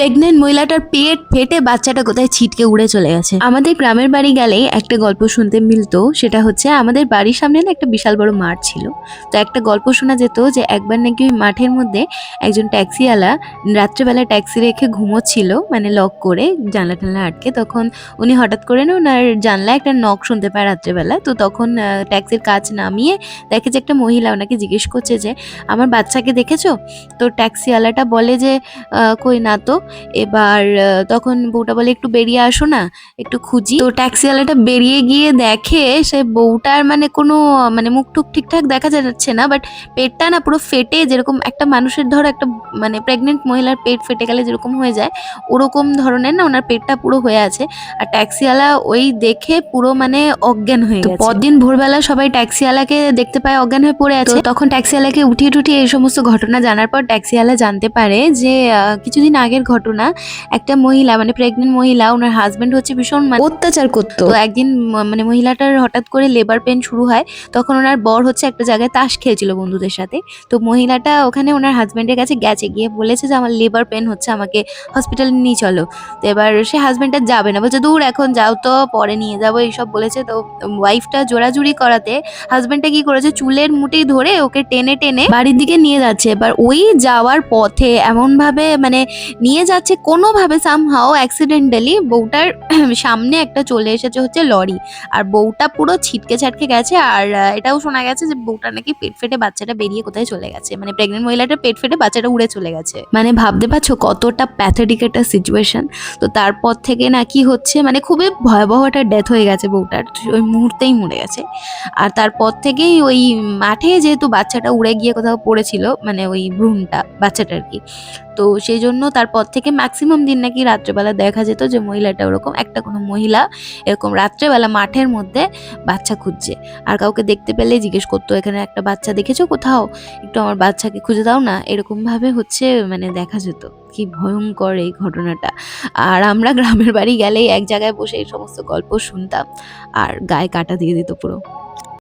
Pregnant মহিলাটার পেট ফেটে বাচ্চাটা কোথায় ছিটকে উড়ে চলে গেছে। আমাদের গ্রামের বাড়ি গেলেই একটা গল্প শুনতে মিলতো, সেটা হচ্ছে আমাদের বাড়ির সামনে না একটা বিশাল বড় মাঠ ছিল। তো একটা গল্প শোনা যেত যে একবার নাকি ওই মাঠের মধ্যে একজন ট্যাক্সিওয়ালা রাত্রেবেলা ট্যাক্সি রেখে ঘুমোচ্ছিল, মানে লক করে জানলা টানলা আটকে। তখন উনি হঠাৎ করে না ওনার জানলায় একটা নক শুনতে পায় রাত্রেবেলা। তো তখন ট্যাক্সির কাজ নামিয়ে দেখে যে একটা মহিলা ওনাকে জিজ্ঞেস করছে যে আমার বাচ্চাকে দেখেছো? তো ট্যাক্সিওয়ালাটা বলে যে কই না তো। এবার তখন বউটা বলে একটু বেরিয়ে আসো না, একটু খুঁজি। তো ট্যাক্সিওয়ালাটা বেরিয়ে গিয়ে দেখে সে বউটার মানে কোনো মানে মুখ টুক ঠিকঠাক দেখা যাচ্ছে না, বাট পেটটা না পুরো ফেটে, যেরকম একটা মানুষের ধরো একটা মানে প্রেগনেন্ট মহিলার পেট ফেটে গেলে যেরকম হয়ে যায় ওরকম ধরনের না ওনার পেটটা পুরো হয়ে আছে। আর ট্যাক্সিওয়ালা ওই দেখে পুরো মানে অজ্ঞান হয়ে গেছে। পরদিন ভোরবেলা সবাই ট্যাক্সিওয়ালাকে দেখতে পায় অজ্ঞান হয়ে পড়ে আছে। তখন ট্যাক্সিওয়ালাকে উঠিয়ে টুঠিয়ে এই সমস্ত ঘটনা জানার পর ট্যাক্সিওয়ালা জানতে পারে যে কিছুদিন আগের ঘটনা, একটা মহিলা মানে প্রেগনেন্ট মহিলা, ওনার হাজবেন্ড হচ্ছে ভীষণ অত্যাচার করতো। তো একদিন মানে মহিলাটার হঠাৎ করে লেবার পেন শুরু হয়। তখন ওনার বর হচ্ছে একটা জায়গায় তাস খেলছিল বন্ধুদের সাথে। তো মহিলাটা ওখানে ওনার হাজবেন্ডের কাছে গেছে, গিয়ে বলেছে যে আমার লেবার পেন হচ্ছে, আমাকে হসপিটালে নিয়ে চলো। তো এবার সে হাজবেন্ডটা যাবে না, বলছে দূর এখন যাও তো, পরে নিয়ে যাবো এইসব বলেছে। তো ওয়াইফটা জোরাজুরি করাতে হাজবেন্ডটা কি করেছে, চুলের মুঠি ধরে ওকে টেনে টেনে বাড়ির দিকে নিয়ে যাচ্ছে। এবার ওই যাওয়ার পথে এমন ভাবে মানে নিয়ে যাচ্ছে কোনোভাবে সামহাও অ্যাক্সিডেন্টালি বউটার সামনে একটা চলে এসেছে হচ্ছে লরি, আর বউটা পুরো ছিটকে ছাটকে গেছে। আর এটাও শোনা গেছে যে বউটা নাকি পেট ফেটে বাচ্চাটা বেরিয়ে কোথায় চলে গেছে, মানে প্রেগনেন্ট মহিলাটা পেট ফেটে বাচ্চাটা উড়ে চলে গেছে। মানে ভাবতে পারছো কতটা প্যাথেটিক একটা সিচুয়েশন। তো তারপর থেকে নাকি হচ্ছে মানে খুবই ভয়াবহ একটা ডেথ হয়ে গেছে বউটার, ওই মুহূর্তেই মরে গেছে। আর তারপর থেকেই ওই মাঠে যেহেতু বাচ্চাটা উড়ে গিয়ে কোথাও পড়েছিল, মানে ওই ভ্রূণটা বাচ্চাটার কি, তো সেই জন্য তারপর থেকে ম্যাক্সিমাম দিন নাকি রাত্রেবেলা দেখা যেত যে মহিলাটা ওরকম একটা কোনো মহিলা এরকম রাত্রেবেলা মাঠের মধ্যে বাচ্চা খুঁজছে। আর কাউকে দেখতে পেলে জিজ্ঞেস করতো এখানে একটা বাচ্চা দেখেছো কোথাও, একটু আমার বাচ্চাকে খুঁজে দাও না, এরকম ভাবে হচ্ছে মানে দেখা যেত। কি ভয়ঙ্কর এই ঘটনাটা। আর আমরা গ্রামের বাড়ি গেলেই এক জায়গায় বসে এই সমস্ত গল্প শুনতাম আর গায়ে কাঁটা দিয়ে দিত পুরো।